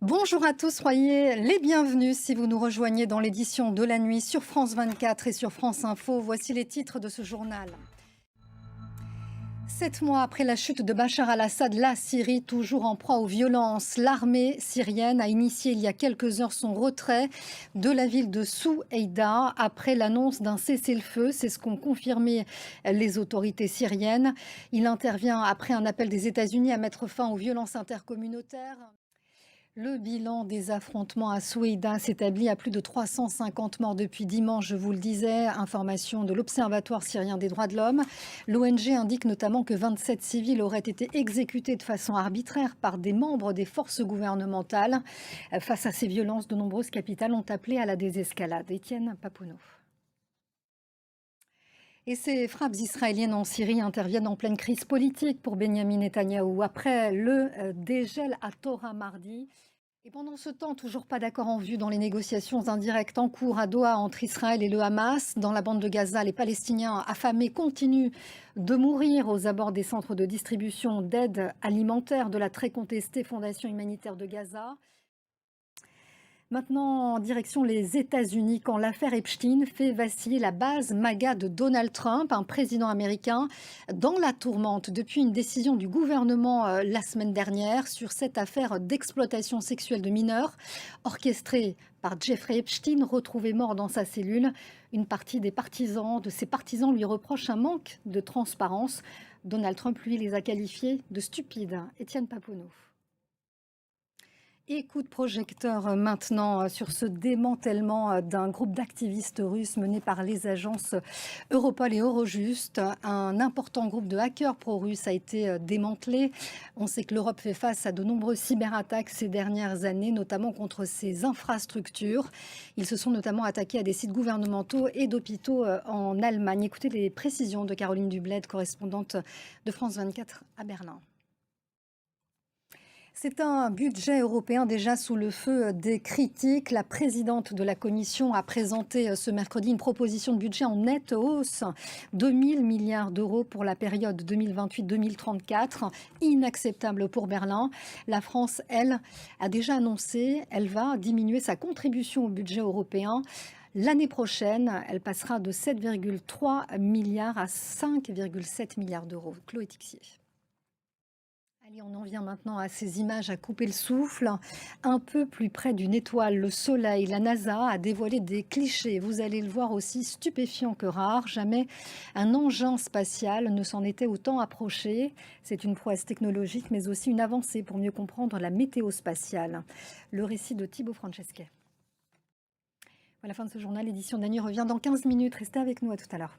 Bonjour à tous, soyez les bienvenus si vous nous rejoignez dans l'édition de la nuit sur France 24 et sur France Info. Voici les titres de ce journal. 7 mois après la chute de Bachar al-Assad, la Syrie toujours en proie aux violences. L'armée syrienne a initié il y a quelques heures son retrait de la ville de Soueïda après l'annonce d'un cessez-le-feu. C'est ce qu'ont confirmé les autorités syriennes. Il intervient après un appel des États-Unis à mettre fin aux violences intercommunautaires. Le bilan des affrontements à Soueïda s'établit à plus de 350 morts depuis dimanche, je vous le disais, information de l'Observatoire syrien des droits de l'homme. L'ONG indique notamment que 27 civils auraient été exécutés de façon arbitraire par des membres des forces gouvernementales. Face à ces violences, de nombreuses capitales ont appelé à la désescalade. Étienne Papounot. Et ces frappes israéliennes en Syrie interviennent en pleine crise politique pour Benyamin Netanyahou. Après le dégel à Torah mardi, et pendant ce temps, toujours pas d'accord en vue dans les négociations indirectes en cours à Doha entre Israël et le Hamas. Dans la bande de Gaza, les Palestiniens affamés continuent de mourir aux abords des centres de distribution d'aide alimentaire de la très contestée Fondation humanitaire de Gaza. Maintenant, en direction les États-Unis, quand l'affaire Epstein fait vaciller la base MAGA de Donald Trump, un président américain, dans la tourmente depuis une décision du gouvernement la semaine dernière sur cette affaire d'exploitation sexuelle de mineurs orchestrée par Jeffrey Epstein, retrouvé mort dans sa cellule. Une partie de ses partisans lui reprochent un manque de transparence. Donald Trump, lui, les a qualifiés de stupides. Étienne Papounot. Et coup de projecteur maintenant sur ce démantèlement d'un groupe d'activistes russes mené par les agences Europol et Eurojust. Un important groupe de hackers pro-russes a été démantelé. On sait que l'Europe fait face à de nombreuses cyberattaques ces dernières années, notamment contre ses infrastructures. Ils se sont notamment attaqués à des sites gouvernementaux et d'hôpitaux en Allemagne. Écoutez les précisions de Caroline Dubled, correspondante de France 24 à Berlin. C'est un budget européen déjà sous le feu des critiques. La présidente de la Commission a présenté ce mercredi une proposition de budget en nette hausse, 2000 milliards d'euros pour la période 2028-2034, inacceptable pour Berlin. La France, elle, a déjà annoncé, elle va diminuer sa contribution au budget européen. L'année prochaine, elle passera de 7,3 milliards à 5,7 milliards d'euros. Chloé Tixier. Allez, on en vient maintenant à ces images à couper le souffle. Un peu plus près d'une étoile, le Soleil, la NASA a dévoilé des clichés. Vous allez le voir, aussi stupéfiants que rares. Jamais un engin spatial ne s'en était autant approché. C'est une prouesse technologique, mais aussi une avancée pour mieux comprendre la météo spatiale. Le récit de Thibaut Francesquet. À la fin de ce journal, l'édition de la nuit revient dans 15 minutes. Restez avec nous, à tout à l'heure.